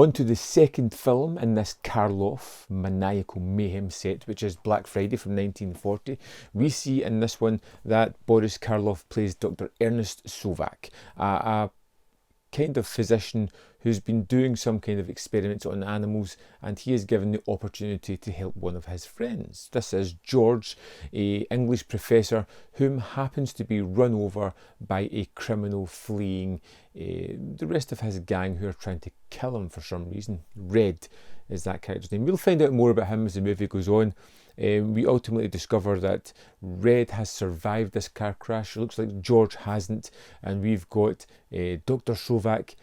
On to the second film in this Karloff Maniacal Mayhem set, which is Black Friday from 1940. We see in this one that Boris Karloff plays Dr. Ernest Sovak, a kind of physician who's been doing some kind of experiments on animals, and he is given the opportunity to help one of his friends. This is George, an English professor whom happens to be run over by a criminal fleeing the rest of his gang who are trying to kill him for some reason. Red is that character's name. We'll find out more about him as the movie goes on. We ultimately discover that Red has survived this car crash. It looks like George hasn't, and we've got Dr. Sovak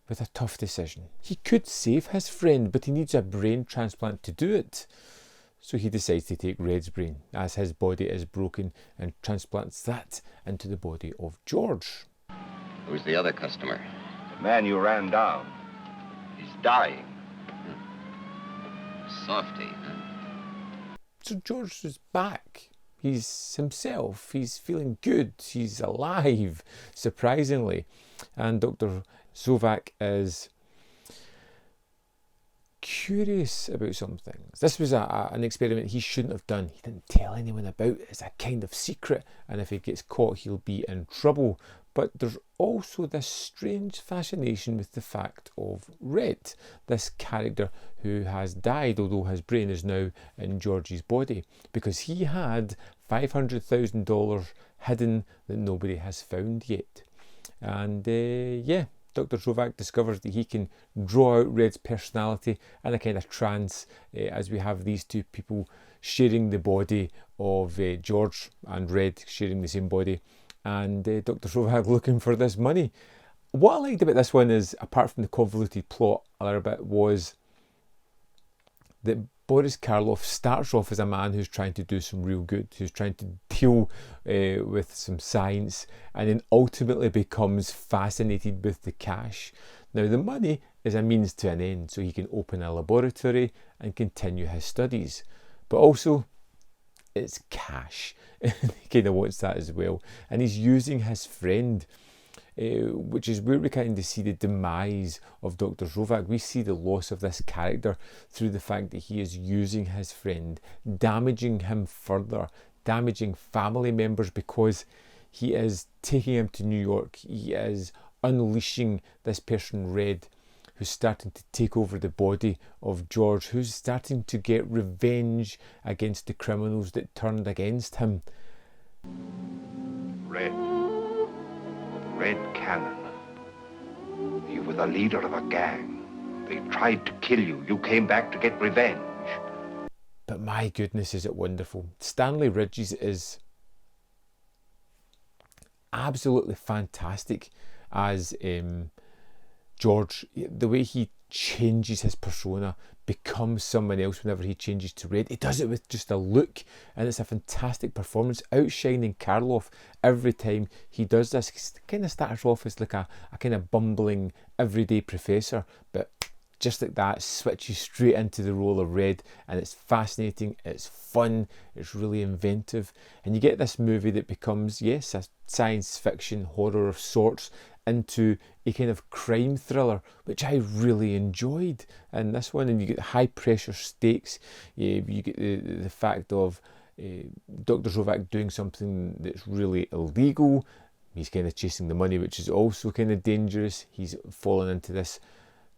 with a tough decision. He could save his friend, but he needs a brain transplant to do it. So he decides to take Red's brain, as his body is broken, and transplants that into the body of George. Who's the other customer? The man you ran down. He's dying. Softy, huh? So George is back. He's himself. He's feeling good. He's alive, surprisingly. And Dr. Sovak is curious about some things. This was an experiment he shouldn't have done. He didn't tell anyone about it. It's a kind of secret, and if he gets caught, he'll be in trouble. But there's also this strange fascination with the fact of Red, this character who has died, although his brain is now in George's body, because he had $500,000 hidden that nobody has found yet. And yeah, Dr. Sovak discovers that he can draw out Red's personality in a kind of trance as we have these two people sharing the body of George and Red sharing the same body, and Dr. Sovak looking for this money. What I liked about this one is, apart from the convoluted plot a little bit, was that Boris Karloff starts off as a man who's trying to do some real good, who's trying to deal with some science, and then ultimately becomes fascinated with the cash. Now, the money is a means to an end, so he can open a laboratory and continue his studies. But also, it's cash. He kind of wants that as well. And he's using his friend, which is where we kind of see the demise of Dr. Sovak. We see the loss of this character through the fact that he is using his friend, damaging him further, damaging family members, because he is taking him to New York. He is unleashing this person, Red, who's starting to take over the body of George, who's starting to get revenge against the criminals that turned against him. Red Cannon. You were the leader of a gang. They tried to kill you. You came back to get revenge. But my goodness, is it wonderful. Stanley Ridges is absolutely fantastic as George. The way he changes his persona, becomes someone else whenever he changes to Red. He does it with just a look, and it's a fantastic performance, outshining Karloff every time he does this. He kind of starts off as like a kind of bumbling everyday professor, but just like that switches straight into the role of Red, and it's fascinating, it's fun, it's really inventive, and you get this movie that becomes, yes, a science fiction horror of sorts into a kind of crime thriller, which I really enjoyed in this one. And you get high pressure stakes. You get the fact of Dr. Sovak doing something that's really illegal. He's kind of chasing the money, which is also kind of dangerous. He's fallen into this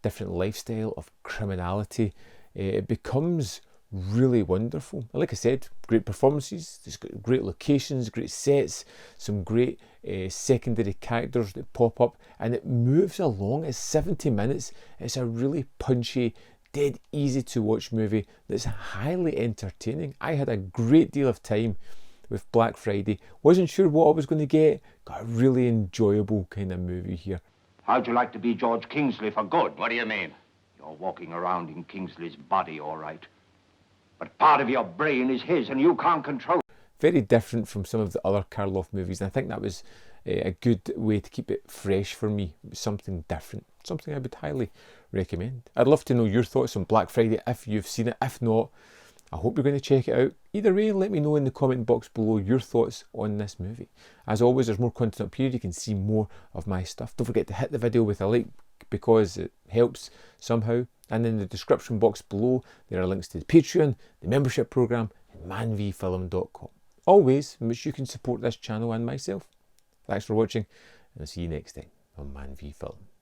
different lifestyle of criminality. It becomes really wonderful. Like I said, great performances, it's got great locations, great sets, some great secondary characters that pop up, and it moves along. It's 70 minutes. It's a really punchy, dead easy to watch movie that's highly entertaining. I had a great deal of time with Black Friday. Wasn't sure what I was going to get. Got a really enjoyable kind of movie here. How'd you like to be George Kingsley for good? What do you mean? You're walking around in Kingsley's body, all right. But part of your brain is his, and you can't control it. Very different from some of the other Karloff movies, and I think that was a good way to keep it fresh for me. It was something different, something I would highly recommend. I'd love to know your thoughts on Black Friday if you've seen it. If not, I hope you're going to check it out. Either way, let me know in the comment box below your thoughts on this movie. As always, there's more content up here. You can see more of my stuff. Don't forget to hit the video with a like, because it helps somehow. And in the description box below, there are links to the Patreon, the membership programme, and manvfilm.com. All ways in which you can support this channel and myself. Thanks for watching, and I'll see you next time on Man v Film.